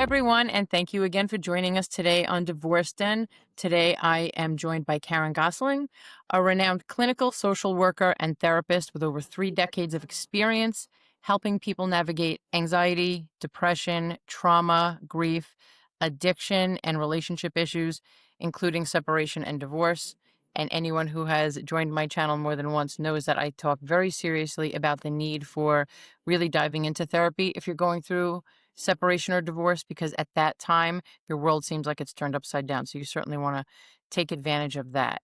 everyone, and thank you again for joining us today on Divorce Den. Today, I am joined by Karen Goslin, a renowned clinical social worker and therapist with over 3 decades of experience helping people navigate anxiety, depression, trauma, grief, addiction, and relationship issues, including separation and divorce. And anyone who has joined my channel more than once knows that I talk very seriously about the need for really diving into therapy if you're going through separation or divorce, because at that time, your world seems like it's turned upside down. So you certainly want to take advantage of that.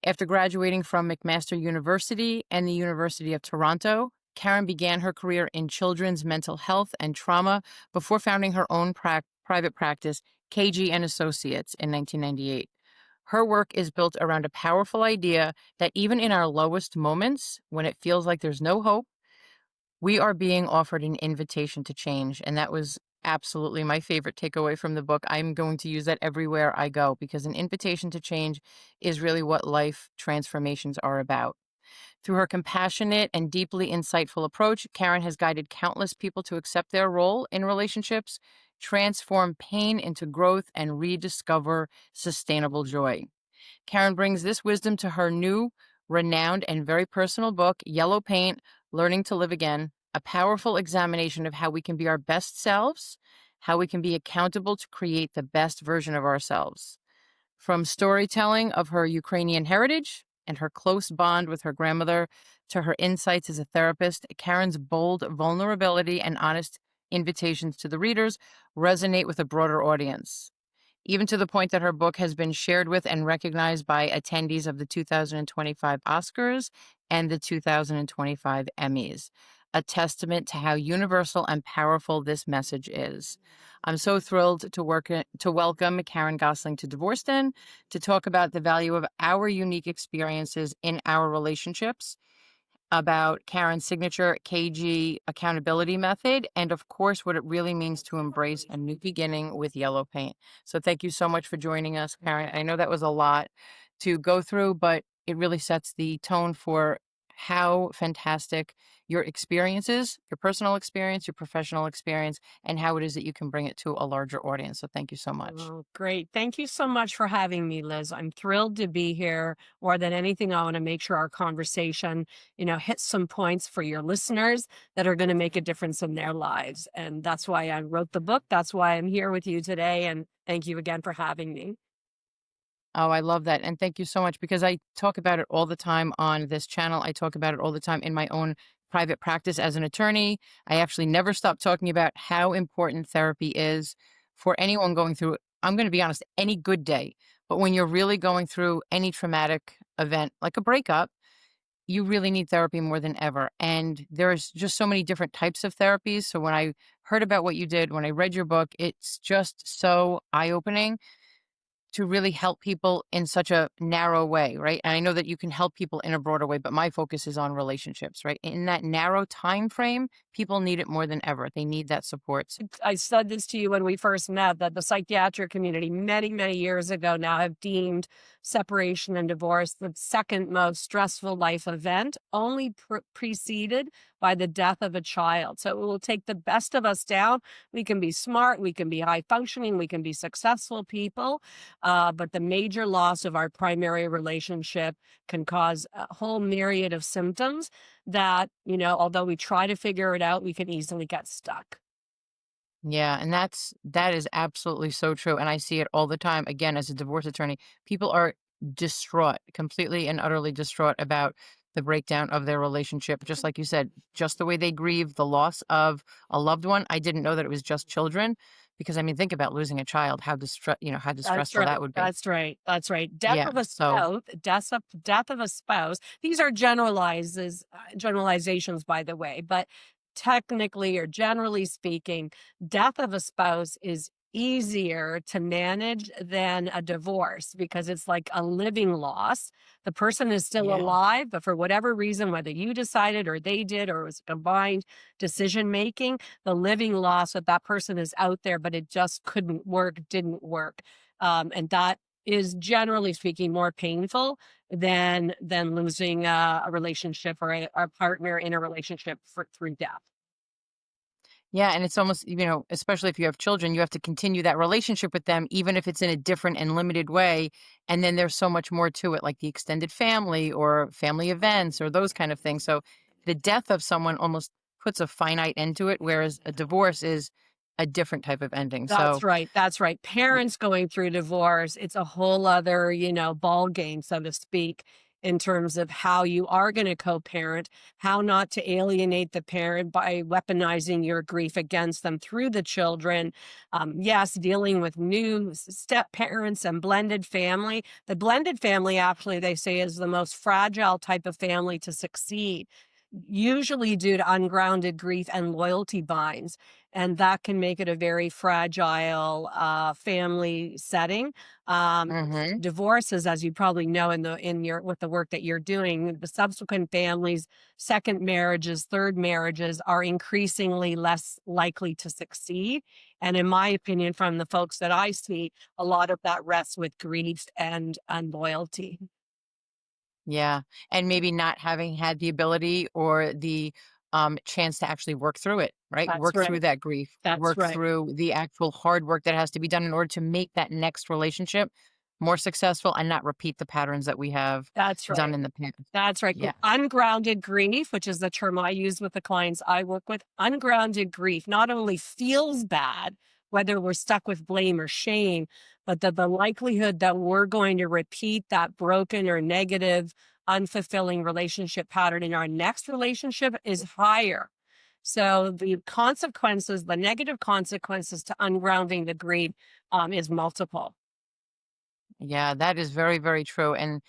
After graduating from McMaster University and the University of Toronto, Karen began her career in children's mental health and trauma before founding her own private practice, KG and Associates, in 1998. Her work is built around a powerful idea that even in our lowest moments, when it feels like there's no hope, we are being offered an invitation to change. And that was absolutely my favorite takeaway from the book. I'm going to use that everywhere I go because an invitation to change is really what life transformations are about. Through her compassionate and deeply insightful approach, Karen has guided countless people to accept their role in relationships, transform pain into growth, and rediscover sustainable joy. Karen brings this wisdom to her new, renowned, and very personal book, Yellow Paint: Learning to Live Again, a powerful examination of how we can be our best selves, how we can be accountable to create the best version of ourselves. From storytelling of her Ukrainian heritage and her close bond with her grandmother to her insights as a therapist, Karen's bold vulnerability and honest invitations to the readers resonate with a broader audience, even to the point that her book has been shared with and recognized by attendees of the 2025 Oscars and the 2025 Emmys, a testament to how universal and powerful this message is. I'm so thrilled to welcome Karen Goslin to Divorce Den to talk about the value of our unique experiences in our relationships, about Karen's signature KG accountability method, and of course, what it really means to embrace a new beginning with yellow paint. So thank you so much for joining us, Karen. I know that was a lot to go through, but it really sets the tone for how fantastic your experiences, your personal experience, your professional experience, and how it is that you can bring it to a larger audience. So thank you so much. Oh, great. Thank you so much for having me, Liz. I'm thrilled to be here. More than anything, I want to make sure our conversation, hits some points for your listeners that are going to make a difference in their lives. And that's why I wrote the book. That's why I'm here with you today. And thank you again for having me. Oh, I love that. And thank you so much because I talk about it all the time on this channel. I talk about it all the time in my own private practice as an attorney. I actually never stop talking about how important therapy is for anyone going through, I'm going to be honest, any good day. But when you're really going through any traumatic event, like a breakup, you really need therapy more than ever. And there's just so many different types of therapies. So when I heard about what you did, when I read your book, it's just so eye-opening to really help people in such a narrow way, right? And I know that you can help people in a broader way, but my focus is on relationships, right? In that narrow time frame, people need it more than ever. They need that support. I said this to you when we first met, that the psychiatric community many, many years ago now have deemed separation and divorce the second most stressful life event, only preceded by the death of a child. So it will take the best of us down. We can be smart, we can be high functioning, we can be successful people, but the major loss of our primary relationship can cause a whole myriad of symptoms that, although we try to figure it out, we can easily get stuck. Yeah, and that is absolutely so true. And I see it all the time. Again, as a divorce attorney, people are distraught, completely and utterly distraught about the breakdown of their relationship. Just like you said, just the way they grieve the loss of a loved one. I didn't know that it was just children, because I mean, think about losing a child, how That's distressful right. that would be. That's right. That's right. Death Yeah. of a So spouse, death of a spouse. These are generalizations, by the way, but technically or generally speaking, death of a spouse is easier to manage than a divorce because it's like a living loss. The person is still yeah. alive, but for whatever reason, whether you decided or they did, or it was combined decision making, the living loss of that person is out there, but it just couldn't work, didn't work. And that is generally speaking more painful than losing a relationship or a partner in a relationship through death. Yeah, and it's almost, especially if you have children, you have to continue that relationship with them, even if it's in a different and limited way. And then there's so much more to it, like the extended family or family events or those kind of things. So the death of someone almost puts a finite end to it, whereas a divorce is a different type of ending. That's So, right. That's right. y- Parents going through divorce, it's a whole other, ball game, so to speak, in terms of how you are going to co-parent, how not to alienate the parent by weaponizing your grief against them through the children. Yes, dealing with new step parents and blended family. The blended family, actually, they say, is the most fragile type of family to succeed, usually due to ungrounded grief and loyalty binds, and that can make it a very fragile family setting. mhm. Divorces, as you probably know, in your with the work that you're doing, the subsequent families, second marriages, third marriages are increasingly less likely to succeed. And in my opinion, from the folks that I see, a lot of that rests with grief and loyalty. Yeah, and maybe not having had the ability or the, chance to actually work through it, right? That's Work through right. that grief, That's work right. through the actual hard work that has to be done in order to make that next relationship more successful and not repeat the patterns that we have That's done right. in the past. That's right. Yeah. Ungrounded grief, which is the term I use with the clients I work with, ungrounded grief not only feels bad, whether we're stuck with blame or shame, but the likelihood that we're going to repeat that broken or negative, unfulfilling relationship pattern in our next relationship is higher. So the consequences, the negative consequences to ungrounding the grief is multiple. Yeah, that is very, very true. And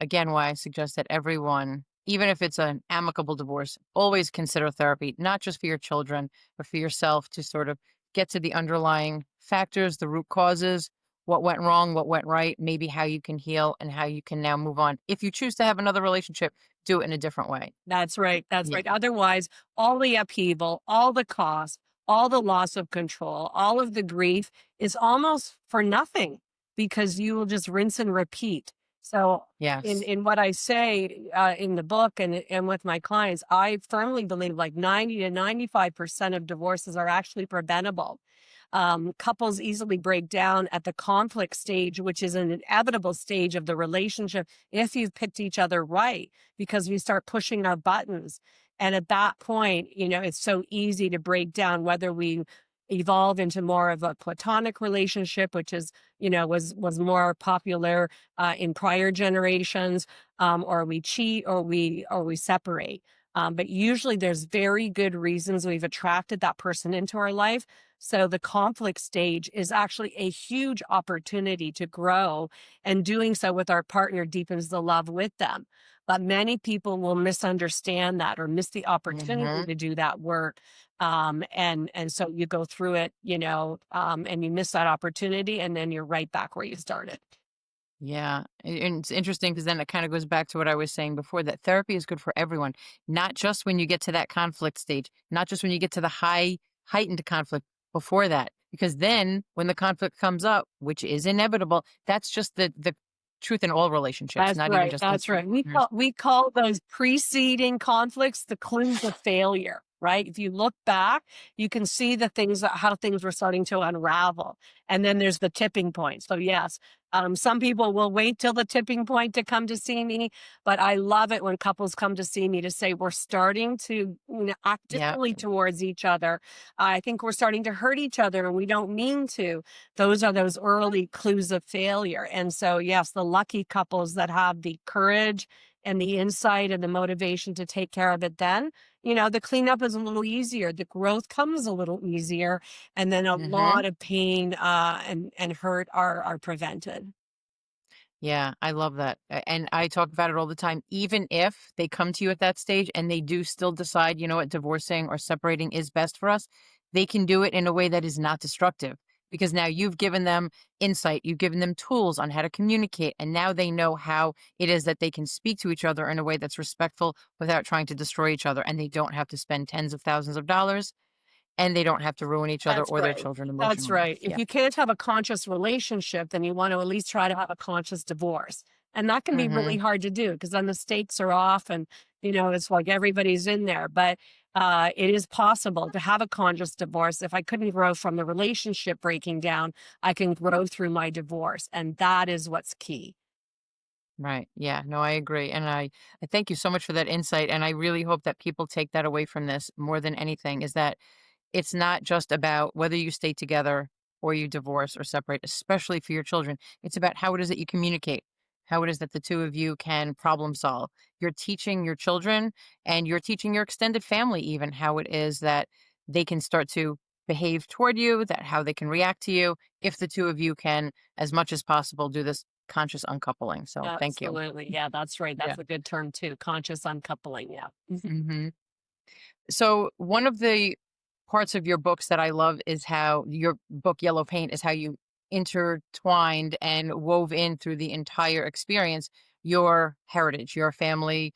again, why I suggest that everyone, even if it's an amicable divorce, always consider therapy, not just for your children, but for yourself to sort of get to the underlying factors, the root causes, what went wrong, what went right, maybe how you can heal and how you can now move on. If you choose to have another relationship, do it in a different way. That's right. That's Yeah. right. Otherwise, all the upheaval, all the cost, all the loss of control, all of the grief is almost for nothing because you will just rinse and repeat. So, in Yes. what I say in the book and with my clients, I firmly believe like 90 to 95% of divorces are actually preventable. Couples easily break down at the conflict stage, which is an inevitable stage of the relationship if you've picked each other right, because we start pushing our buttons. And at that point, it's so easy to break down, whether we evolve into more of a platonic relationship, which is, was more popular in prior generations, or we cheat or we separate. But usually there's very good reasons we've attracted that person into our life. So the conflict stage is actually a huge opportunity to grow, and doing so with our partner deepens the love with them. But many people will misunderstand that or miss the opportunity Hmm. to do that work. And so you go through it, and you miss that opportunity, and then you're right back where you started. Yeah, and it's interesting because then it kind of goes back to what I was saying before, that therapy is good for everyone, not just when you get to that conflict stage, not just when you get to the heightened conflict before that, because then when the conflict comes up, which is inevitable, that's just the truth in all relationships, That's not even right, just in that's right. We partners. call we call those preceding conflicts the clues of failure, right? If you look back, you can see the things that how things were starting to unravel, and then there's the tipping point. So, yes, some people will wait till the tipping point to come to see me, but I love it when couples come to see me to say, "We're starting to, act Yeah. differently towards each other. I think we're starting to hurt each other, and we don't mean to." Those are those early clues of failure. And so, yes, the lucky couples that have the courage and the insight and the motivation to take care of it then, the cleanup is a little easier. The growth comes a little easier. And then a Hmm. lot of pain and hurt are prevented. Yeah, I love that. And I talk about it all the time. Even if they come to you at that stage and they do still decide, you know what, divorcing or separating is best for us, they can do it in a way that is not destructive because now you've given them insight, you've given them tools on how to communicate, and now they know how it is that they can speak to each other in a way that's respectful without trying to destroy each other. And they don't have to spend tens of thousands of dollars and they don't have to ruin each other That's or their right. children That's emotionally. right. If Yeah. you can't have a conscious relationship, then you want to at least try to have a conscious divorce. And that can be really Hmm. hard to do because then the stakes are off and, it's like everybody's in there. But it is possible to have a conscious divorce. If I couldn't grow from the relationship breaking down, I can grow through my divorce. And that is what's key. Right. Yeah. No, I agree. And I thank you so much for that insight. And I really hope that people take that away from this more than anything is that it's not just about whether you stay together or you divorce or separate, especially for your children. It's about how it is that you communicate, how it is that the two of you can problem solve. You're teaching your children and you're teaching your extended family, even how it is that they can start to behave toward you, that how they can react to you if the two of you can, as much as possible, do this conscious uncoupling. So thank you. Absolutely. Yeah, that's right. Yeah. That's a good term too. Conscious uncoupling. Yeah. Mhm. hmm So one of the parts of your books that I love is how your book Yellow Paint is how you intertwined and wove in through the entire experience your heritage, your family,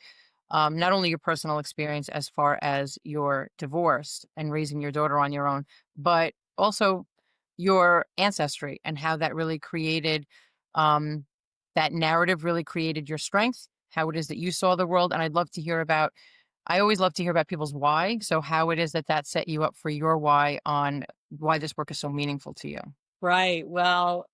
not only your personal experience as far as your divorce and raising your daughter on your own, but also your ancestry and how that really created um, that narrative really created your strength, how it is that you saw the world. And I'd love to hear about I always love to hear about people's why. So how it is that that set you up for your why on why this work is so meaningful to you. Right. Well,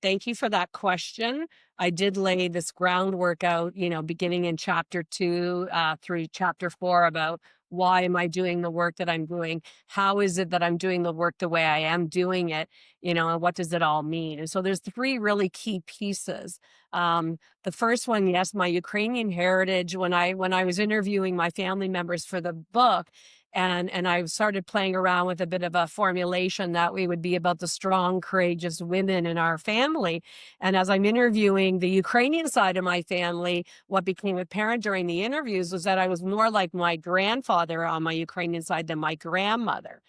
thank you for that question. I did lay this groundwork out, beginning in chapter 2 through chapter 4 about why am I doing the work that I'm doing? How is it that I'm doing the work the way I am doing it? And what does it all mean? And so there's three really key pieces. The first one, yes, my Ukrainian heritage. When I was interviewing my family members for the book, and I started playing around with a bit of a formulation that we would be about the strong, courageous women in our family. And as I'm interviewing the Ukrainian side of my family, what became apparent during the interviews was that I was more like my grandfather on my Ukrainian side than my grandmother.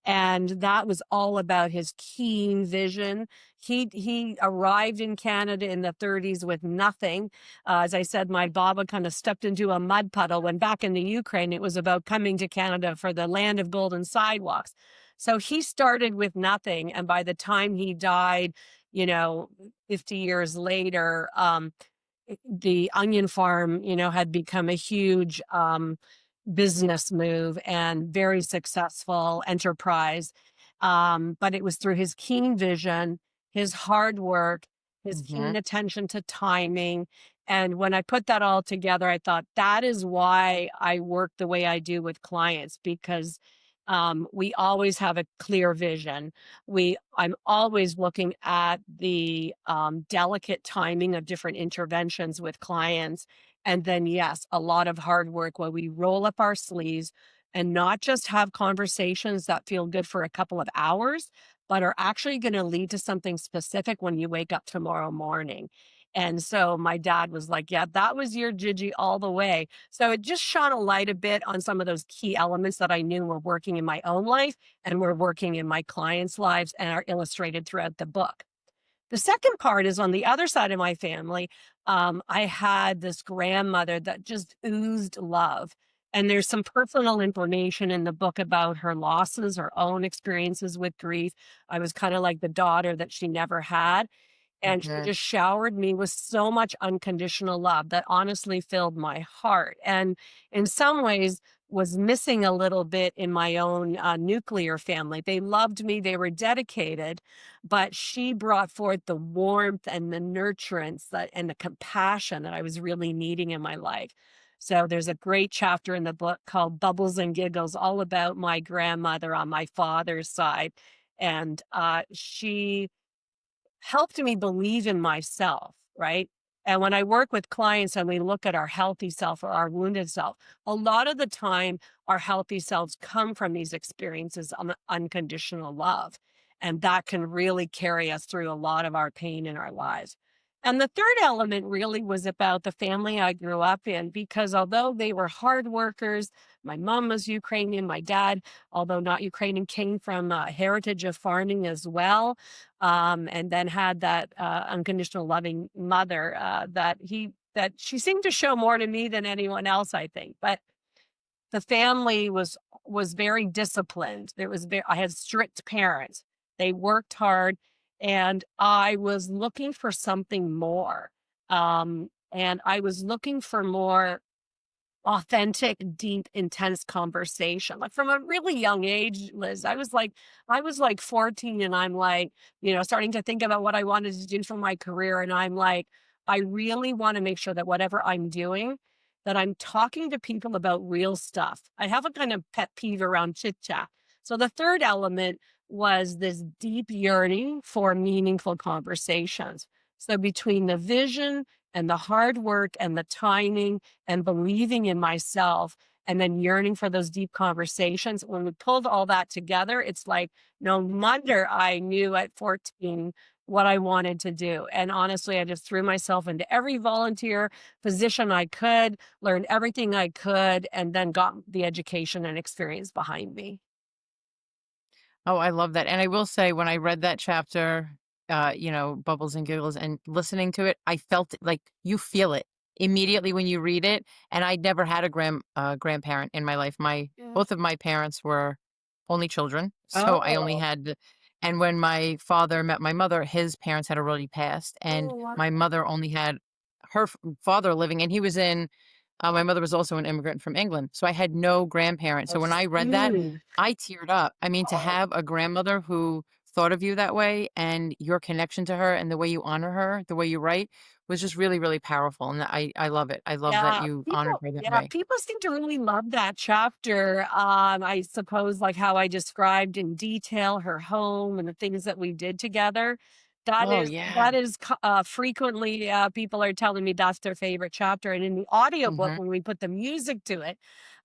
And that was all about his keen vision. He arrived in Canada in the 30s with nothing. As I said, my Baba kind of stepped into a mud puddle when back in the Ukraine, it was about coming to Canada for the land of golden sidewalks. So he started with nothing. And by the time he died, you know, 50 years later, the onion farm, had become a huge business move and very successful enterprise. But it was through his keen vision, his hard work, his hmm keen attention to timing. And when I put that all together, I thought that is why I work the way I do with clients because we always have a clear vision. I'm always looking at the delicate timing of different interventions with clients. And then, yes, a lot of hard work where we roll up our sleeves and not just have conversations that feel good for a couple of hours, but are actually going to lead to something specific when you wake up tomorrow morning. And so my dad was like, yeah, that was your Gigi all the way. So it just shone a light a bit on some of those key elements that I knew were working in my own life and were working in my clients' lives and are illustrated throughout the book. The second part is on the other side of my family. I had this grandmother that just oozed love. And there's some personal information in the book about her losses, her own experiences with grief. I was kind of like the daughter that she never had. And she hmm just showered me with so much unconditional love that honestly filled my heart. And in some ways, was missing a little bit in my own nuclear family. They loved me, they were dedicated, but she brought forth the warmth and the nurturance and the compassion that I was really needing in my life. So there's a great chapter in the book called Bubbles and Giggles, all about my grandmother on my father's side. And she helped me believe in myself, right? And when I work with clients and we look at our healthy self or our wounded self, a lot of the time our healthy selves come from these experiences of unconditional love. And that can really carry us through a lot of our pain in our lives. And the third element really was about the family I grew up in, because although they were hard workers, my mom was Ukrainian, my dad, although not Ukrainian, came from a heritage of farming as well, and then had that unconditional loving mother that she seemed to show more to me than anyone else, I think. But the family was very disciplined. I had strict parents. They worked hard, and I was looking for something more. And I was looking for more authentic, deep, intense conversation. Like from a really young age, Liz, I was like 14 and I'm like, starting to think about what I wanted to do for my career. And I'm like, I really want to make sure that whatever I'm doing, that I'm talking to people about real stuff. I have a kind of pet peeve around chit chat. So the third element was this deep yearning for meaningful conversations. So between the vision and the hard work and the timing and believing in myself and then yearning for those deep conversations, when we pulled all that together, it's like no wonder I knew at 14 what I wanted to do. And honestly, I just threw myself into every volunteer position I could, learned everything I could, and then got the education and experience behind me. Oh, I love that. And I will say, when I read that chapter, Bubbles and Giggles, and listening to it, I felt it, like you feel it immediately when you read it. And I'd never had a grandparent in my life. Yeah. Both of my parents were only children, so I only Oh, had. And when my father met my mother, his parents had already passed, and oh, my wow. mother only had her father living, and he was in. My mother was also an immigrant from England, so I had no grandparents. So when I read that, Mm. I teared up. I mean, to have a grandmother who thought of you that way, and your connection to her and the way you honor her, the way you write, was just really, really powerful. And I love it. I love that Yeah, you honored people her that yeah, way. people seem to really love that chapter. I suppose like how I described in detail her home and the things that we did together. That Oh is yeah. that is frequently people are telling me that's their favorite chapter. And in the audiobook, Hmm. when we put the music to it,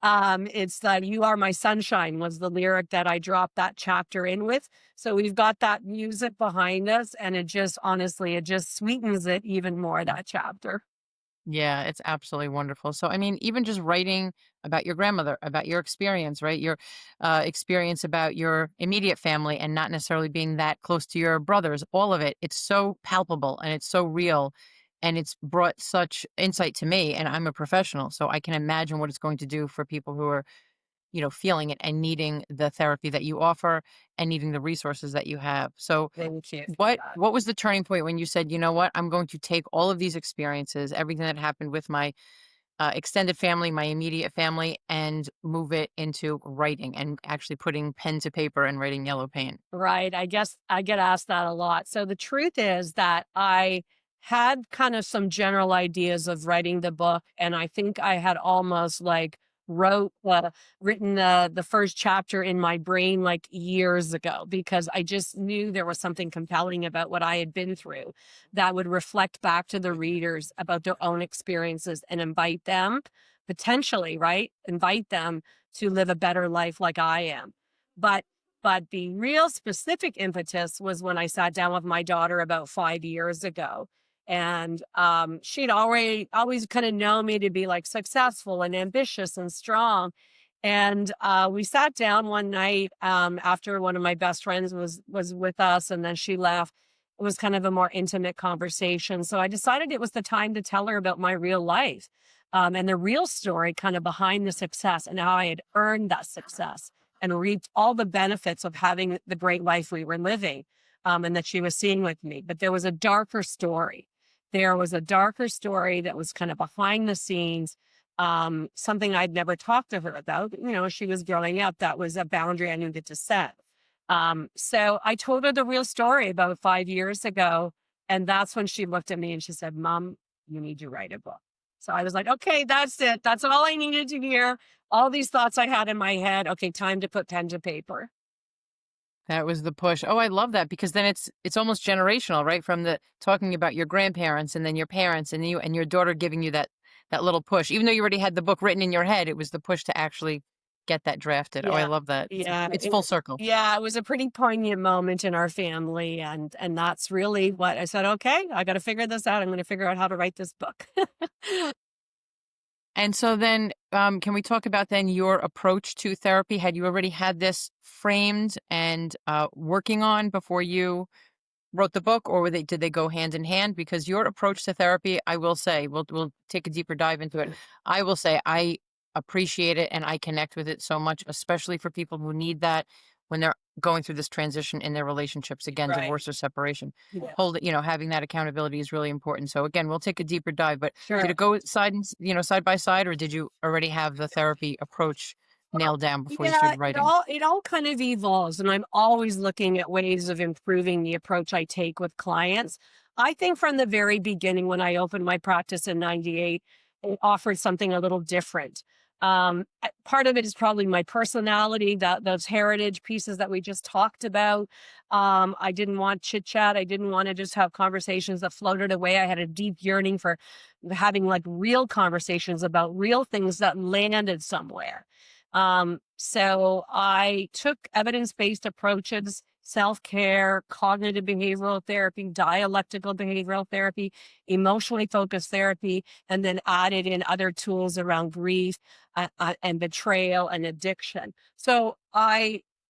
it's that "You Are My Sunshine" was the lyric that I dropped that chapter in with. So we've got that music behind us, and it just honestly, it just sweetens it even more, that chapter. Yeah, it's absolutely wonderful. So, I mean, even just writing about your grandmother, about your experience, right? Your experience about your immediate family and not necessarily being that close to your brothers, all of it, it's so palpable and it's so real. And it's brought such insight to me. And I'm a professional. So I can imagine what it's going to do for people who are, feeling it and needing the therapy that you offer and needing the resources that you have. So, Thank you for what that. what was the turning point when you said, "You know what? I'm going to take all of these experiences, everything that happened with my extended family, my immediate family, and move it into writing and actually putting pen to paper and writing yellow paint." Right. I guess I get asked that a lot. So the truth is that I had kind of some general ideas of writing the book, and I think I had almost like written the first chapter in my brain like years ago because I just knew there was something compelling about what I had been through that would reflect back to the readers about their own experiences and invite them potentially, right? Invite them to live a better life like I am. But but the real specific impetus was when I sat down with my daughter about 5 years ago. And, she'd already always kinda known me to be, like, successful and ambitious and strong. And, we sat down one night, after one of my best friends was with us, and then she left. It was kind of a more intimate conversation. So I decided it was the time to tell her about my real life, and the real story kind of behind the success and how I had earned that success and reaped all the benefits of having the great life we were living, and that she was seeing with me. But there was a darker story. There was a darker story that was kind of behind the scenes, something I'd never talked to her about. She was growing up. That was a boundary I needed to set. So I told her the real story about 5 years ago. And that's when she looked at me and she said, "Mom, you need to write a book." So I was like, okay, that's it. That's all I needed to hear. All these thoughts I had in my head. Okay, time to put pen to paper. That was the push. Oh, I love that, because then it's almost generational, right? From the talking about your grandparents and then your parents and you and your daughter giving you that little push. Even though you already had the book written in your head, it was the push to actually get that drafted. Oh, I Yeah. love that. Yeah. It's full circle. Yeah, it was a pretty poignant moment in our family. And that's really what I said, okay, I got to figure this out. I'm going to figure out how to write this book. And so then, can we talk about then your approach to therapy? Had you already had this framed and working on before you wrote the book, or did they go hand in hand? Because your approach to therapy, I will say, we'll take a deeper dive into it. I will say I appreciate it and I connect with it so much, especially for people who need that when they're going through this transition in their relationships, again, Right. divorce or separation. Yeah. Having that accountability is really important. So again, we'll take a deeper dive, but did Sure. it go side by side, or did you already have the therapy approach nailed down before you Yeah, started it writing? all it all kind of evolves, and I'm always looking at ways of improving the approach I take with clients. I think from the very beginning, when I opened my practice in '98, it offered something a little different. Part of it is probably my personality, that those heritage pieces that we just talked about. I didn't want chit chat. I didn't want to just have conversations that floated away. I had a deep yearning for having like real conversations about real things that landed somewhere. So I took evidence-based approaches, self-care, cognitive behavioral therapy, dialectical behavioral therapy, emotionally focused therapy, and then added in other tools around grief and betrayal and addiction.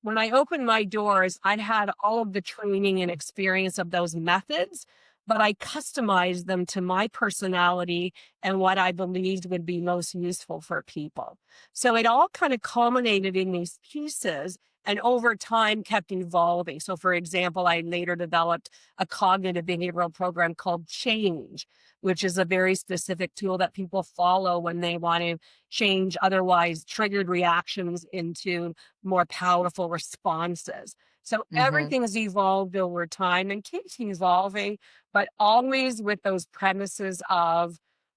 When I opened my doors, I'd had all of the training and experience of those methods, but I customized them to my personality and what I believed would be most useful for people. So it all kind of culminated in these pieces and over time kept evolving. So, for example, I later developed a cognitive behavioral program called Change, which is a very specific tool that people follow when they want to change otherwise triggered reactions into more powerful responses. So Mm-hmm. everything's evolved over time and keeps evolving, but always with those premises of,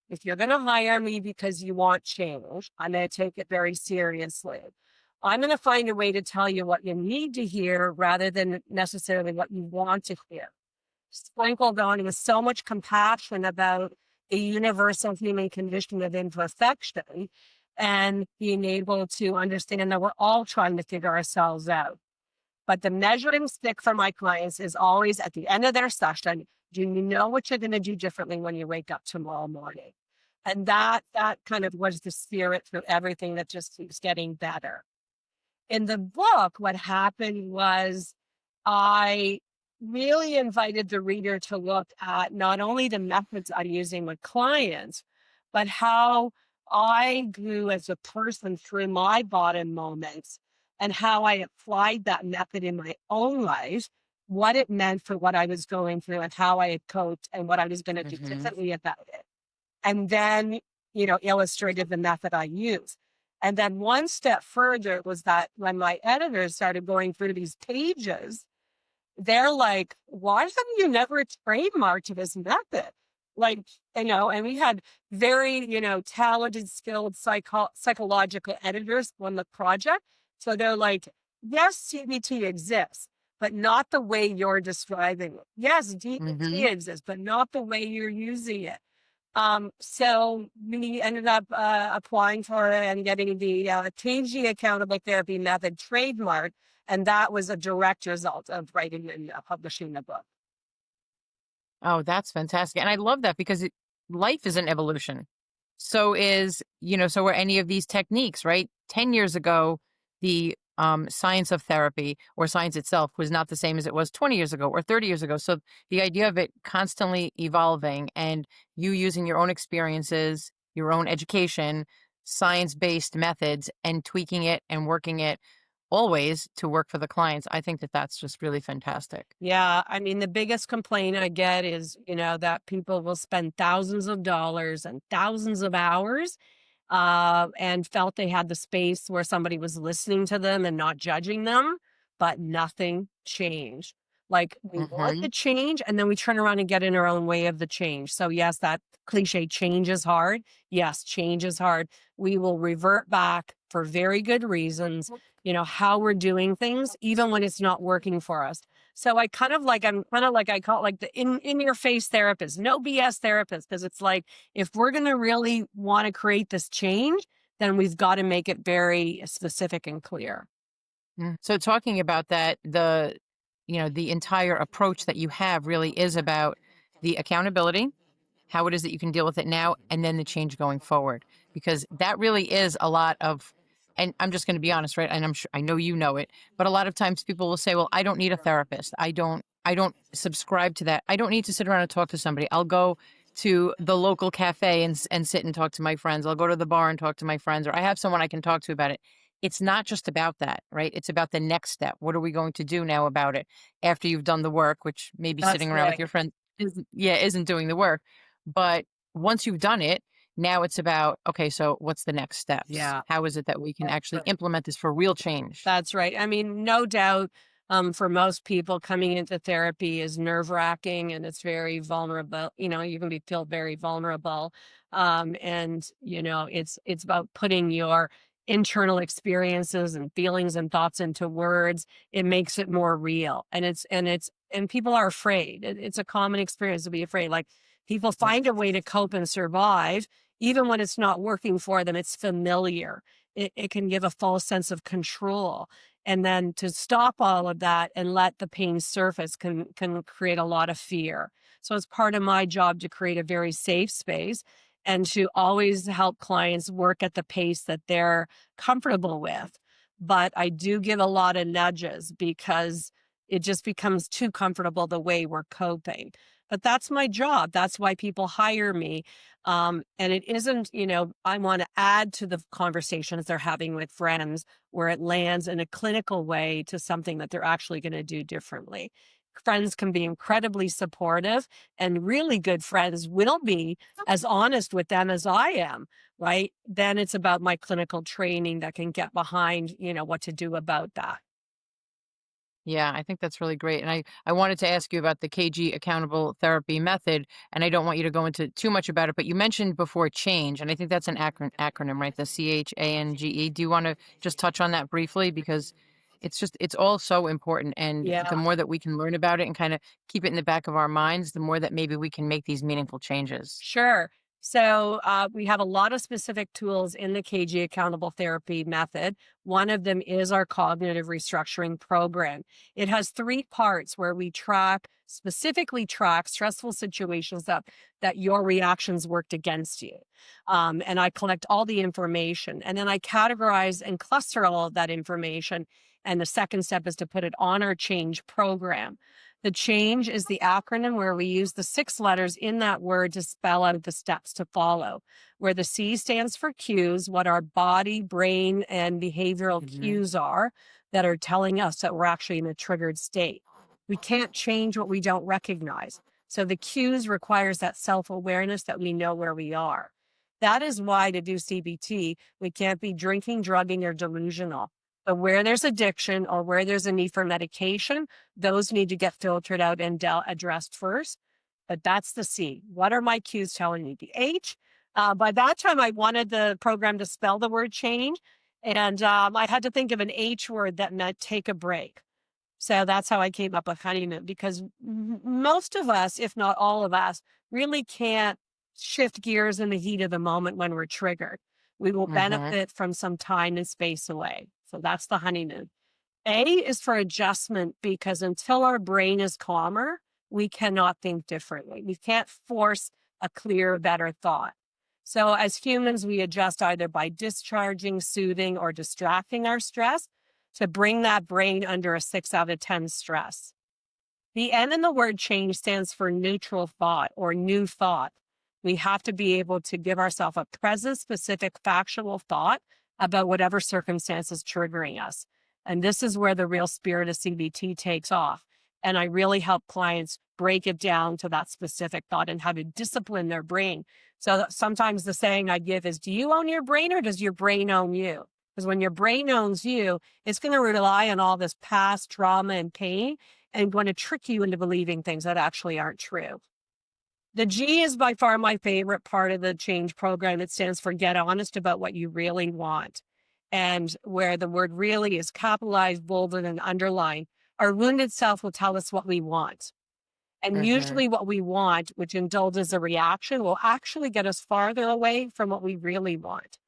if you're going to hire me because you want change, I'm going to take it very seriously. I'm going to find a way to tell you what you need to hear rather than necessarily what you want to hear. Sprinkled on with so much compassion about a universal human condition of imperfection and being able to understand that we're all trying to figure ourselves out. But the measuring stick for my clients is always at the end of their session, do you know what you're going to do differently when you wake up tomorrow morning? And that kind of was the spirit through everything that just keeps getting better. In the book, what happened was I really invited the reader to look at not only the methods I'm using with clients, but how I grew as a person through my bottom moments and how I applied that method in my own life, what it meant for what I was going through and how I had coped and what I was going to do Mm-hmm. differently about it. And then, illustrated the method I use. And then one step further was that when my editors started going through these pages, they're like, why have you never trademarked this method? Like, and we had very, talented, skilled psychological editors on the project. So they're like, yes, CBT exists, but not the way you're describing it. Yes, Mm-hmm. DBT exists, but not the way you're using it. So we ended up applying for it and getting the TG accountable therapy method trademark. And that was a direct result of writing and publishing the book. Oh, that's fantastic. And I love that because life is an evolution. So are any of these techniques, right? 10 years ago, the science of therapy or science itself was not the same as it was 20 years ago or 30 years ago. So the idea of it constantly evolving and you using your own experiences, your own education, science-based methods and tweaking it and working it always to work for the clients. I think that that's just really fantastic. Yeah, I mean, the biggest complaint I get is, that people will spend thousands of dollars and thousands of hours and felt they had the space where somebody was listening to them and not judging them, but nothing changed. Like we want Mm-hmm. the change, and then we turn around and get in our own way of the change. So, yes, that cliche change is hard. Yes, change is hard. We will revert back for very good reasons, how we're doing things, even when it's not working for us. So I'm kind of like, I call it like the in your face therapist, no BS therapist, because it's like, if we're going to really want to create this change, then we've got to make it very specific and clear. So talking about that, the entire approach that you have really is about the accountability, how it is that you can deal with it now, and then the change going forward. Because that really is a lot of, and I'm just going to be honest, right? And I know you know it, but a lot of times people will say, well, I don't need a therapist. I don't subscribe to that. I don't need to sit around and talk to somebody. I'll go to the local cafe and sit and talk to my friends. I'll go to the bar and talk to my friends, or I have someone I can talk to about it. it's not just about that, right? It's about the next step. What are we going to do now about it after you've done the work, which maybe That's sitting around with right. your friends isn't doing the work. But once you've done it, now it's about, okay, so what's the next steps? Yeah. How is it that we can That's actually right. implement this for real change? That's right. I mean, no doubt, for most people, coming into therapy is nerve-wracking and it's very vulnerable. You can feel very vulnerable. And it's about putting your internal experiences and feelings and thoughts into words. It makes it more real. And people are afraid. It's a common experience to be afraid. Like, people find a way to cope and survive, even when it's not working for them. It's familiar. It can give a false sense of control. And then to stop all of that and let the pain surface can create a lot of fear. So it's part of my job to create a very safe space and to always help clients work at the pace that they're comfortable with. But I do give a lot of nudges because it just becomes too comfortable the way we're coping. But that's my job. That's why people hire me. And it isn't, I want to add to the conversations they're having with friends where it lands in a clinical way to something that they're actually going to do differently. Friends can be incredibly supportive, and really good friends will be as honest with them as I am, right? Then it's about my clinical training that can get behind, what to do about that. Yeah, I think that's really great. And I wanted to ask you about the KG accountable therapy method, and I don't want you to go into too much about it, but you mentioned before change, and I think that's an acronym, right? The CHANGE. Do you want to just touch on that briefly? Because it's all so important. And Yeah. the more that we can learn about it and kind of keep it in the back of our minds, the more that maybe we can make these meaningful changes. Sure. So we have a lot of specific tools in the KG accountable therapy method. One of them is our cognitive restructuring program. It has 3 parts where we specifically track stressful situations that your reactions worked against you. And I collect all the information, and then I categorize and cluster all of that information. And the second step is to put it on our change program. The change is the acronym where we use the 6 letters in that word to spell out the steps to follow, where the C stands for cues, what our body, brain, and behavioral cues are that are telling us that we're actually in a triggered state. We can't change what we don't recognize. So the cues requires that self-awareness that we know where we are. That is why to do CBT, we can't be drinking, drugging, or delusional. But where there's addiction or where there's a need for medication, those need to get filtered out and addressed first. But that's the C. What are my cues telling me? The H, by that time, I wanted the program to spell the word change. And I had to think of an H word that meant take a break. So that's how I came up with honeymoon, because most of us, if not all of us, really can't shift gears in the heat of the moment when we're triggered. We will Mm-hmm. benefit from some time and space away. So that's the honeymoon. A is for adjustment, because until our brain is calmer, we cannot think differently. We can't force a clear, better thought. So as humans, we adjust either by discharging, soothing, or distracting our stress to bring that brain under a 6 out of 10 stress. The N in the word change stands for neutral thought or new thought. We have to be able to give ourselves a present, specific, factual thought about whatever circumstance is triggering us. And this is where the real spirit of CBT takes off. And I really help clients break it down to that specific thought and how to discipline their brain. So sometimes the saying I give is, do you own your brain or does your brain own you? Because when your brain owns you, it's going to rely on all this past trauma and pain and going to trick you into believing things that actually aren't true. The G is by far my favorite part of the change program. It stands for get honest about what you really want. And where the word really is capitalized, bolded, and underlined, our wounded self will tell us what we want. And Mm-hmm. usually what we want, which indulges a reaction, will actually get us farther away from what we really want.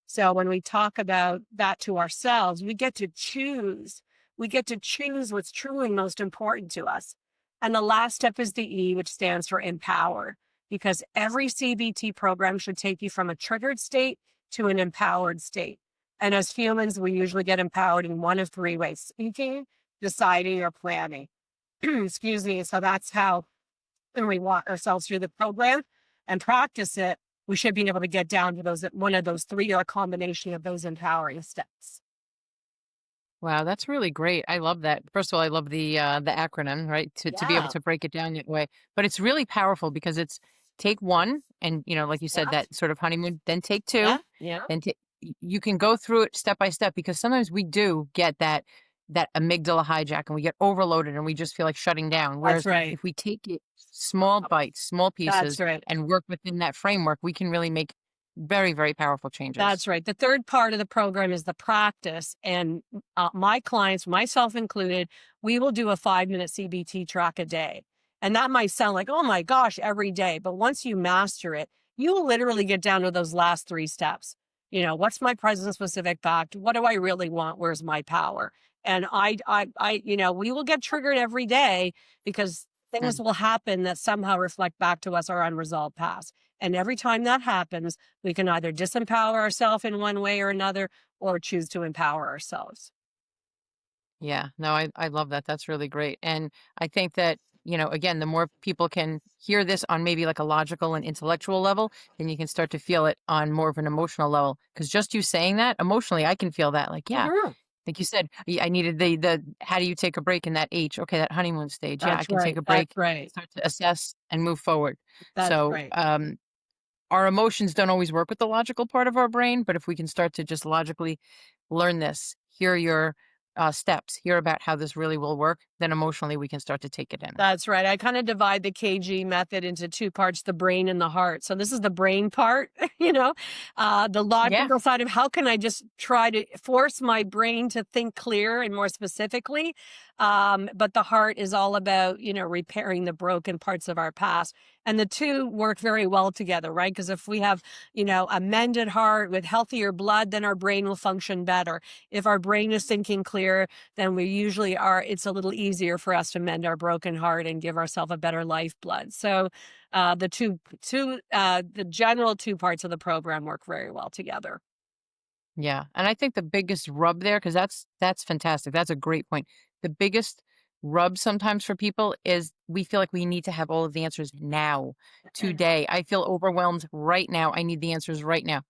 So when we talk about that to ourselves, we get to choose. We get to choose what's truly most important to us. And the last step is the E, which stands for empower, because every CBT program should take you from a triggered state to an empowered state. And as humans, we usually get empowered in one of 3 ways: speaking, deciding, or planning. Excuse me. So that's how, when we walk ourselves through the program and practice it, we should be able to get down to one of those 3 or a combination of those empowering steps. Wow, that's really great. I love that. First of all, I love the acronym, right? To be able Yeah. to break it down that way. But it's really powerful because it's take one and like you said, Yeah. that sort of honeymoon, then take Yeah. two, Yeah. then you can go through it step by step because sometimes we do get that amygdala hijack and we get overloaded and we just feel like shutting down. That's Whereas right. if we take it small bites, small That's pieces, right. and work within that framework, we can really make very, very powerful changes. That's right. The third part of the program is the practice. And my clients, myself included, we will do a 5-minute CBT track a day. And that might sound like, oh my gosh, every day. But once you master it, you will literally get down to those last 3 steps. What's my present specific fact? What do I really want? Where's my power? And we will get triggered every day because things Mm. will happen that somehow reflect back to us our unresolved past. And every time that happens, we can either disempower ourselves in one way or another or choose to empower ourselves. Yeah, no, I love that. That's really great. And I think that, again, the more people can hear this on maybe like a logical and intellectual level, then you can start to feel it on more of an emotional level. Because just you saying that emotionally, I can feel that. Like, yeah, Mhm. like you said, I needed the how do you take a break in that H? Okay, that honeymoon stage. Yeah, I That's can take right. a That's break, right. start to assess and move forward. That's So, right. our emotions don't always work with the logical part of our brain, but if we can start to just logically learn this, hear your steps, hear about how this really will work, then emotionally we can start to take it in. That's right. I kind of divide the KG method into two parts, the brain and the heart. So this is the brain part, the Yeah. logical side of how can I just try to force my brain to think clear and more specifically. But the heart is all about, repairing the broken parts of our past. And the two work very well together, right? Because if we have, a mended heart with healthier blood, then our brain will function better. If our brain is thinking clear, then we usually it's a little easier for us to mend our broken heart and give ourselves a better lifeblood. So the general two parts of the program work very well together. Yeah. And I think the biggest rub there, because that's fantastic. That's a great point. The biggest rub sometimes for people is we feel like we need to have all of the answers now, today. I feel overwhelmed right now. I need the answers right now.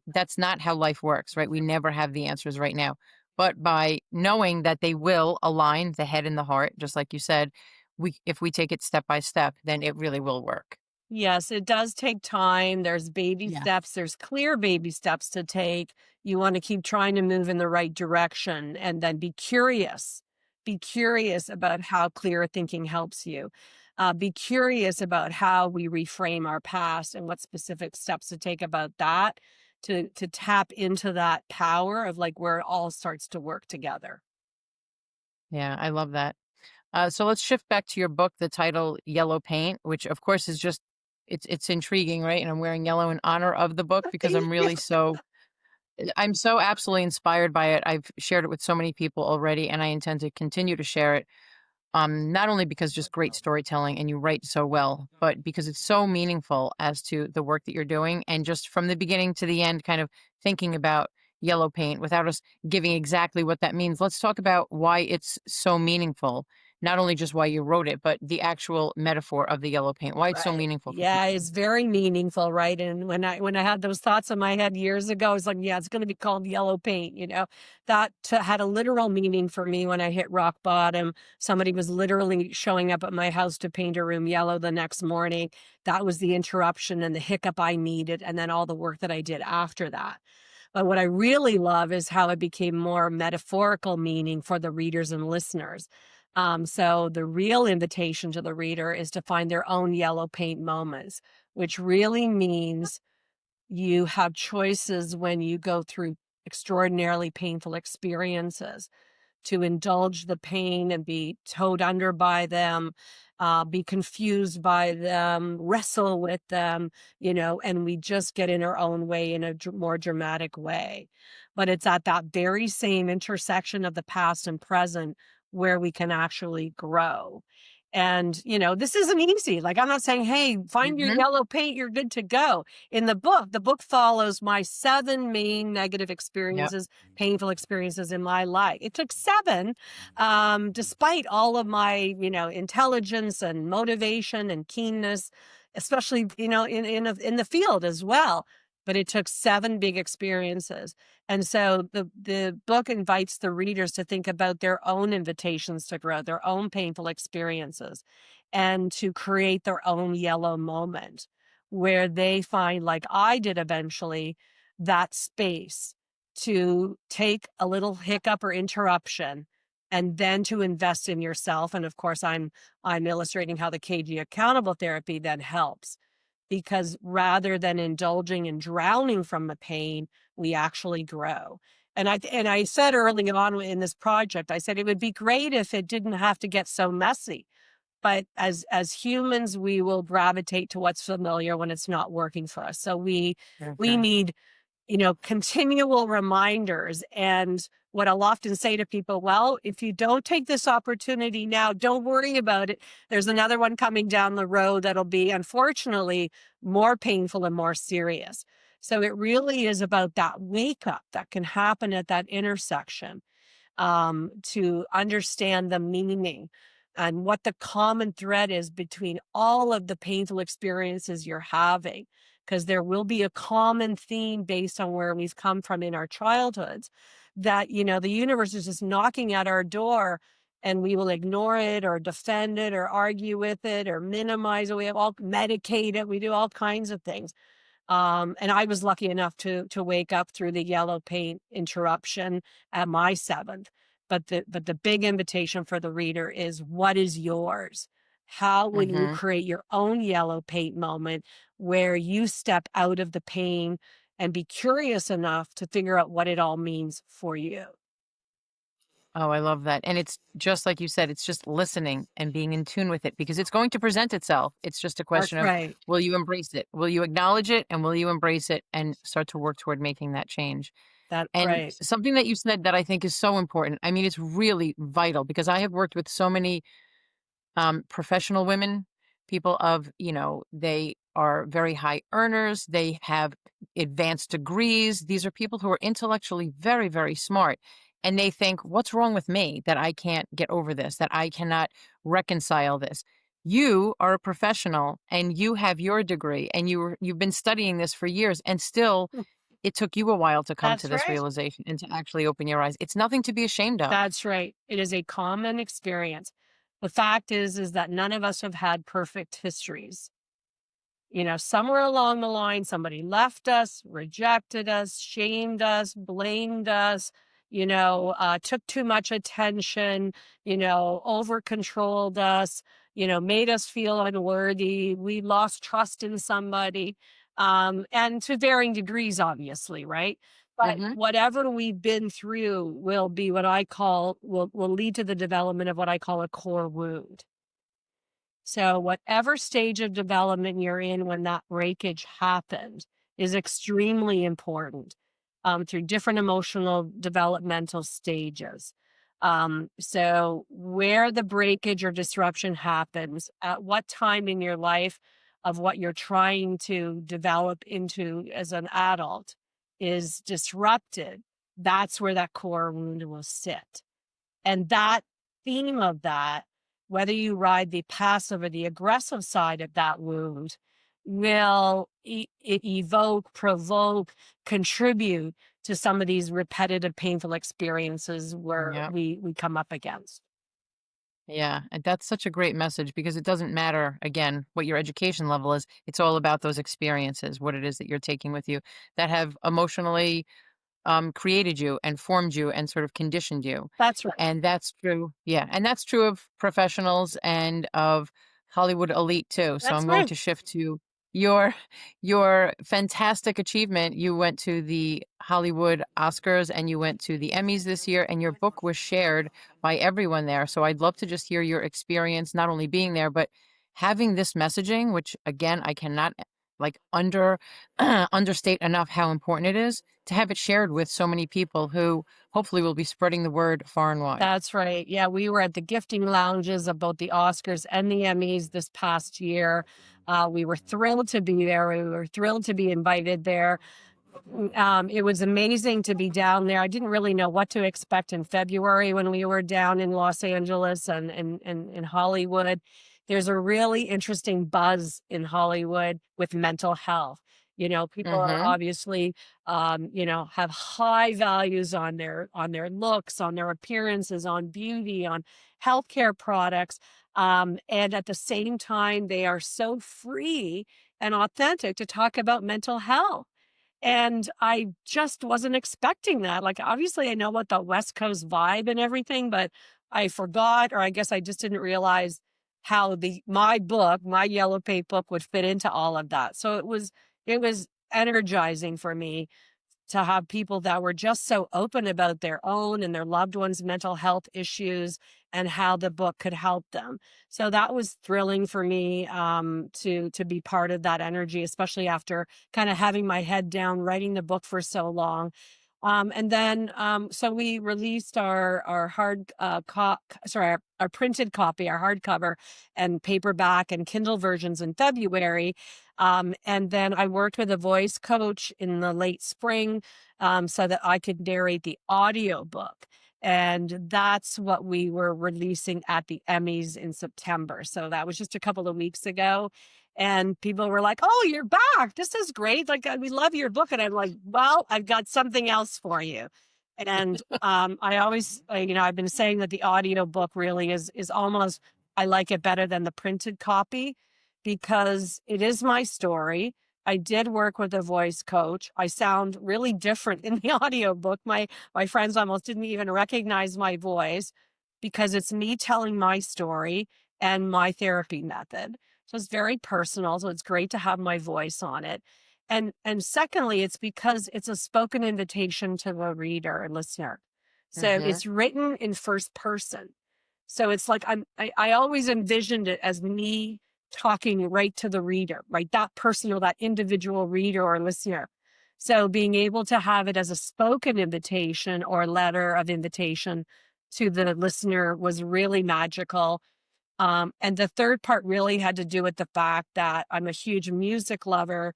That's not how life works, right? We never have the answers right now. But by knowing that they will align the head and the heart, just like you said, if we take it step by step, then it really will work. Yes, it does take time. There's baby Yeah. steps. There's clear baby steps to take. You want to keep trying to move in the right direction and then be curious. Be curious about how clear thinking helps you. Be curious about how we reframe our past and what specific steps to take about that to tap into that power of like where it all starts to work together. Yeah, I love that. So let's shift back to your book, the title Yellow Paint, which of course is just it's intriguing, right? And I'm wearing yellow in honor of the book because I'm so absolutely inspired by it. I've shared it with so many people already and I intend to continue to share it. Not only because just great storytelling and you write so well, but because it's so meaningful as to the work that you're doing and just from the beginning to the end kind of thinking about yellow paint without us giving exactly what that means. Let's talk about why it's so meaningful. Not only just why you wrote it, but the actual metaphor of the yellow paint, why it's so Right. meaningful for Yeah, people. it's very meaningful, right? And when I had those thoughts in my head years ago, I was like, yeah, it's going to be called yellow paint, That had a literal meaning for me when I hit rock bottom. Somebody was literally showing up at my house to paint a room yellow the next morning. That was the interruption and the hiccup I needed, and then all the work that I did after that. But what I really love is how it became more metaphorical meaning for the readers and listeners. So the real invitation to the reader is to find their own yellow paint moments, which really means you have choices when you go through extraordinarily painful experiences to indulge the pain and be towed under by them, be confused by them, wrestle with them, and we just get in our own way in a more dramatic way. But it's at that very same intersection of the past and present where we can actually grow. And, this isn't easy. Like, I'm not saying, hey, find your Hmm. yellow paint, you're good to go. In the book follows my 7 main negative Yep. experiences, painful experiences in my life. It took 7, despite all of my, intelligence and motivation and keenness, especially, in the field as well. but it took 7 big experiences. And so the book invites the readers to think about their own invitations to grow, their own painful experiences, and to create their own yellow moment where they find, like I did eventually, that space to take a little hiccup or interruption and then to invest in yourself. And of course, I'm illustrating how the KG accountable therapy then helps, because rather than indulging and drowning from the pain, we actually grow. And I said early on in this project, I said it would be great if it didn't have to get so messy. But as humans, we will gravitate to what's familiar when it's not working for us. So we Okay. need, continual reminders. And what I'll often say to people, well, if you don't take this opportunity now, don't worry about it. There's another one coming down the road that'll be, unfortunately, more painful and more serious. So it really is about that wake up that can happen at that intersection, to understand the meaning and what the common thread is between all of the painful experiences you're having. Because there will be a common theme based on where we've come from in our childhoods, that, the universe is just knocking at our door, and we will ignore it or defend it or argue with it or minimize it. We have all medicate it. We do all kinds of things. And I was lucky enough to wake up through the yellow paint interruption at my 7th. But the big invitation for the reader is, what is yours? How will you Mm-hmm. create your own yellow paint moment where you step out of the pain and be curious enough to figure out what it all means for you? Oh, I love that. And it's just like you said, it's just listening and being in tune with it because it's going to present itself. It's just a That's question of, right. will you embrace it? Will you acknowledge it? And will you embrace it and start to work toward making that change? That And right. something that you said that I think is so important. I mean, it's really vital because I have worked with so many professional women, people of, they are very high earners, they have advanced degrees. These are people who are intellectually very, very smart. And they think, what's wrong with me that I can't get over this, that I cannot reconcile this? You are a professional and you have your degree and you've been studying this for years and still Hmm. it took you a while to come to That's this right. realization and to actually open your eyes. It's nothing to be ashamed of. That's right. It is a common experience. The fact is that none of us have had perfect histories. Somewhere along the line, somebody left us, rejected us, shamed us, blamed us, took too much attention, over controlled us, made us feel unworthy. We lost trust in somebody, and to varying degrees, obviously, right? But Hmm. whatever we've been through will be what I call, will lead to the development of what I call a core wound. So whatever stage of development you're in when that breakage happened is extremely important, through different emotional developmental stages. So where the breakage or disruption happens, at what time in your life of what you're trying to develop into as an adult is disrupted, that's where that core wound will sit. And that theme of that, whether you ride the passive or the aggressive side of that wound, will evoke, provoke, contribute to some of these repetitive, painful experiences where Yeah. we come up against. Yeah, and that's such a great message because it doesn't matter, again, what your education level is. It's all about those experiences, what it is that you're taking with you that have emotionally created you and formed you and sort of conditioned you. That's right. And that's true. Yeah. And that's true of professionals and of Hollywood elite too. So That's I'm going right. to shift to your your fantastic achievement. You went to the Hollywood Oscars and you went to the Emmys this year and your book was shared by everyone there. So I'd love to just hear your experience not only being there but having this messaging, which again I cannot like understate enough how important it is to have it shared with so many people who hopefully will be spreading the word far and wide. That's right. Yeah, we were at the gifting lounges of both the Oscars and the Emmys this past year. We were thrilled to be there. We were thrilled to be invited there. It was amazing to be down there. I didn't really know what to expect in February when we were down in Los Angeles and in Hollywood. There's a really interesting buzz in Hollywood with mental health. People are Mm-hmm. obviously, have high values on their looks, on their appearances, on beauty, on healthcare products. And at the same time, they are so free and authentic to talk about mental health. And I just wasn't expecting that. Like, obviously, I know about the West Coast vibe and everything, but I forgot, or I guess I just didn't realize how my book, my yellow paper book, would fit into all of that. So it was energizing for me to have people that were just so open about their own and their loved ones' mental health issues and how the book could help them. So that was thrilling for me, to be part of that energy, especially after kind of having my head down writing the book for so long. And then so we released our hard sorry, our printed copy, our hardcover and paperback and Kindle versions in February. And then I worked with a voice coach in the late spring, so that I could narrate the audiobook. And that's what we were releasing at the Emmys in September. So that was just a couple of weeks ago. And people were like, "Oh, you're back. This is great. Like, we love your book." And I'm like, "Well, I've got something else for you." And I always, I've been saying that the audiobook really is almost, I like it better than the printed copy because it is my story. I did work with a voice coach. I sound really different in the audiobook. My friends almost didn't even recognize my voice because it's me telling my story and my therapy method. So it's very personal. So it's great to have my voice on it. And secondly, it's because it's a spoken invitation to the reader and listener. So Mm-hmm. it's written in first person. So it's like I always envisioned it as me talking right to the reader, right? That personal, that individual reader or listener. So being able to have it as a spoken invitation or letter of invitation to the listener was really magical. And the third part really had to do with the fact that I'm a huge music lover.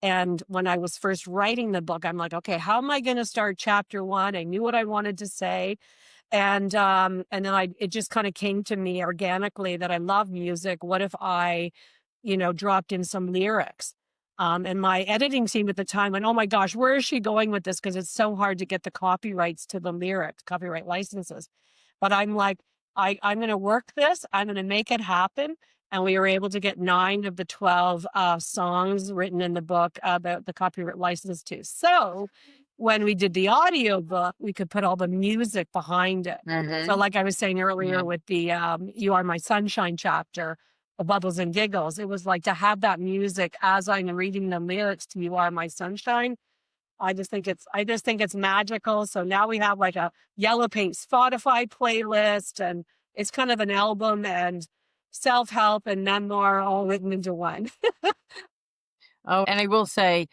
And when I was first writing the book, I'm like, okay, how am I going to start chapter one? I knew what I wanted to say. And then it just kind of came to me organically that I love music. What if I, dropped in some lyrics? And my editing team at the time went, "Oh my gosh, where is she going with this? Because it's so hard to get the copyrights to the lyrics, copyright licenses." But I'm like, I'm going to work this. I'm going to make it happen. And we were able to get 9 of the 12 songs written in the book about the copyright license too. So when we did the audiobook, we could put all the music behind it. So Mm-hmm. like I was saying earlier Yeah. with the You Are My Sunshine chapter, the Bubbles and Giggles, it was like to have that music as I'm reading the lyrics to You Are My Sunshine. I just think it's magical. So now we have like a yellow paint Spotify playlist, and it's kind of an album and self-help and memoir all written into one. Oh, and I will say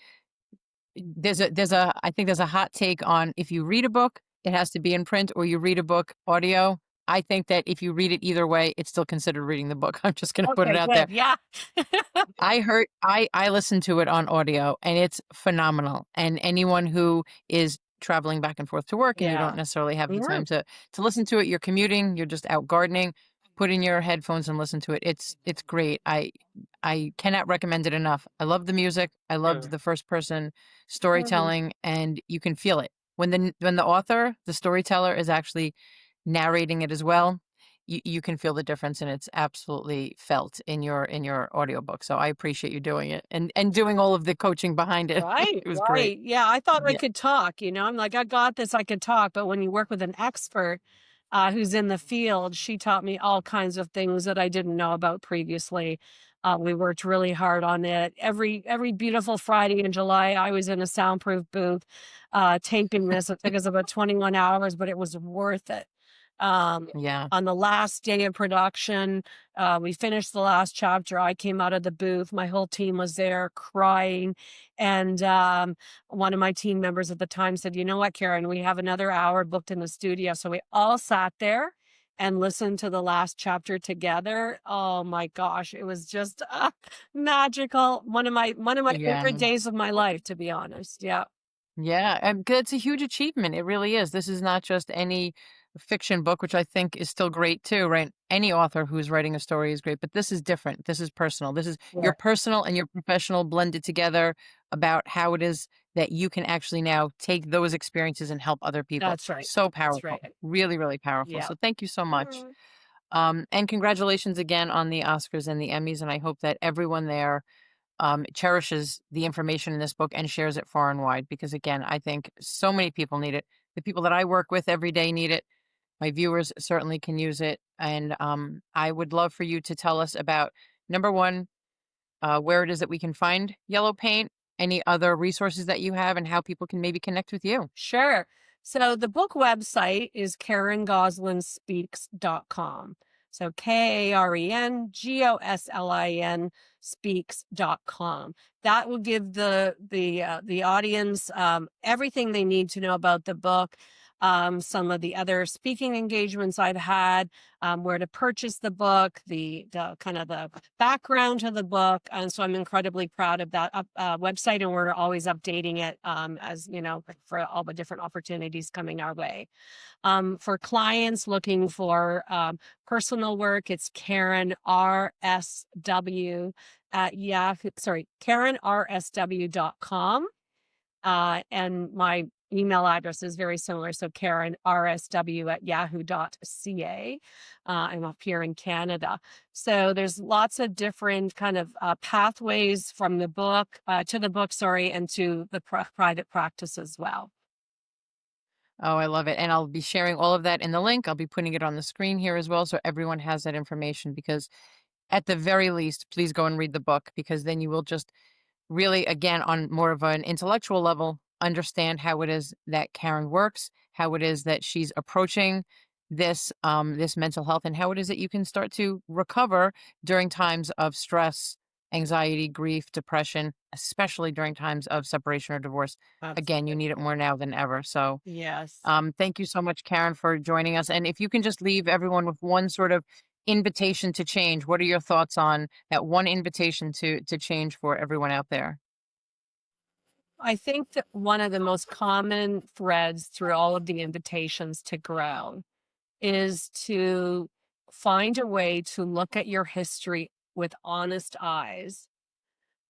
I think there's a hot take on if you read a book, it has to be in print, or you read a book audio. I think that if you read it either way, it's still considered reading the book. I'm just going to put it Okay, out there. good. Yeah. I listened to it on audio and it's phenomenal. And anyone who is traveling back and forth to work and you don't Yeah. necessarily have the Mhm. time to listen to it, you're commuting, you're just out gardening, put in your headphones and listen to it. It's great. I cannot recommend it enough. I love the music. I loved Mm. the first person Mhm. storytelling and you can feel it. When the author, the storyteller is actually narrating it as well, you can feel the difference and it's absolutely felt in your audiobook. So I appreciate you doing it and doing all of the coaching behind it. Right, It was great. right. Yeah, I thought I Yeah. could talk, I'm like, "I got this, I could talk," but when you work with an expert, who's in the field, she taught me all kinds of things that I didn't know about previously. We worked really hard on it. Every beautiful Friday in July, I was in a soundproof booth, taping this. It took us about 21 hours, but it was worth it. Um, Yeah. on the last day of production, we finished the last chapter. I came out of the booth. My whole team was there crying. And one of my team members at the time said, "You know what, Karen, we have another hour booked in the studio." So we all sat there and listened to the last chapter together. Oh my gosh, it was just magical. One of my Yeah. favorite days of my life, to be honest. Yeah. Yeah. And it's a huge achievement. It really is. This is not just any fiction book, which I think is still great too, right? Any author who's writing a story is great, but this is different. This is personal. This is your Yeah, personal and your professional blended together about how it is that you can actually now take those experiences and help other people. that's right. So That's powerful. right. Really, really powerful. Yeah. So thank you so much. Mm. And congratulations again on the Oscars and the Emmys. And I hope that everyone there cherishes the information in this book and shares it far and wide because, again, I think so many people need it. The people that I work with every day need it. My viewers certainly can use it. And I would love for you to tell us about number one, where it is that we can find yellow paint, any other resources that you have, and how people can maybe connect with you. Sure. So the book website is KarenGoslinspeaks.com. So KarenGoslin speaks.com. That will give the audience everything they need to know about the book, some of the other speaking engagements I've had, where to purchase the book, the kind of the background to the book. And so I'm incredibly proud of that website, and we're always updating it as you know, for all the different opportunities coming our way. For clients looking for personal work, it's Karen RSW at Yahoo, sorry, KarenRSW.com. And my email address is very similar. So Karen RSW at yahoo.ca. I'm up here in Canada. So there's lots of different kind of pathways from the book to the book, sorry, and to the private practice as well. Oh, I love it. And I'll be sharing all of that in the link. I'll be putting it on the screen here as well. So everyone has that information because, at the very least, please go and read the book because then you will just really, again, on more of an intellectual level, understand how it is that Karen works, how it is that she's approaching this mental health, and how it is that you can start to recover during times of stress, anxiety, grief, depression, especially during times of separation or divorce. Again, you Absolutely. need it more now than ever. So, Yes. thank you so much, Karen, for joining us. And if you can just leave everyone with one sort of invitation to change, what are your thoughts on that one invitation to change for everyone out there? I think that one of the most common threads through all of the invitations to grow is to find a way to look at your history with honest eyes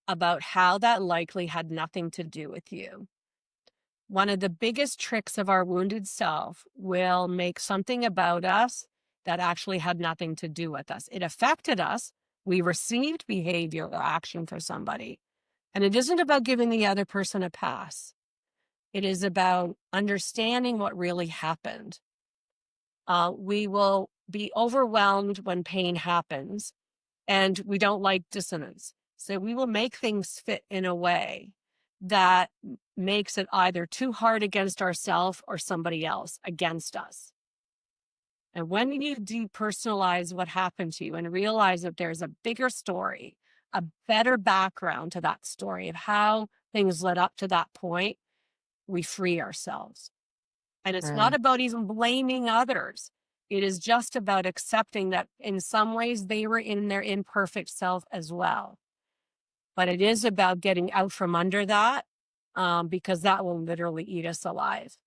about how that likely had nothing to do with you. One of the biggest tricks of our wounded self will make something about us that actually had nothing to do with us. It affected us. We received behavior or action for somebody. And it isn't about giving the other person a pass. It is about understanding what really happened. We will be overwhelmed when pain happens, and we don't like dissonance. So we will make things fit in a way that makes it either too hard against ourselves or somebody else against us. And when you depersonalize what happened to you and realize that there's a bigger story, a better background to that story of how things led up to that point, we free ourselves. And it's not Mm. about even blaming others. It is just about accepting that in some ways they were in their imperfect self as well. But it is about getting out from under that, because that will literally eat us alive.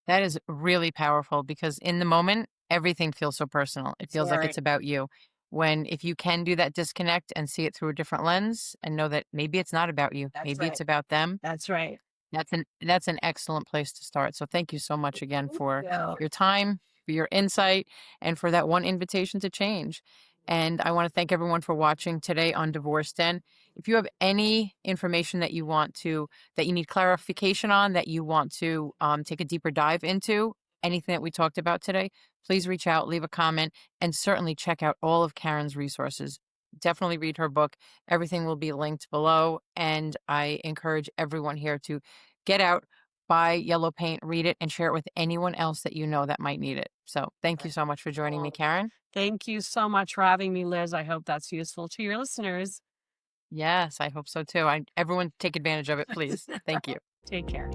That is really powerful because in the moment, everything feels so personal. It That's feels like right. it's about you. When if you can do that disconnect and see it through a different lens and know that maybe it's not about you, That's maybe right. it's about them, That's right. that's an excellent place to start. So thank you so much again for Yeah. your time, for your insight, and for that one invitation to change. And I want to thank everyone for watching today on Divorce Den. If you have any information that you want to, that you need clarification on, that you want to take a deeper dive into, anything that we talked about today, please reach out, leave a comment, and certainly check out all of Karen's resources. Definitely read her book. Everything will be linked below. And I encourage everyone here to get out, buy yellow paint, read it, and share it with anyone else that you know that might need it. So thank you so much for joining me, Oh, Karen. thank you so much for having me, Liz. I hope that's useful to your listeners. Yes, I hope so too. Everyone take advantage of it, please. Thank you. Take care.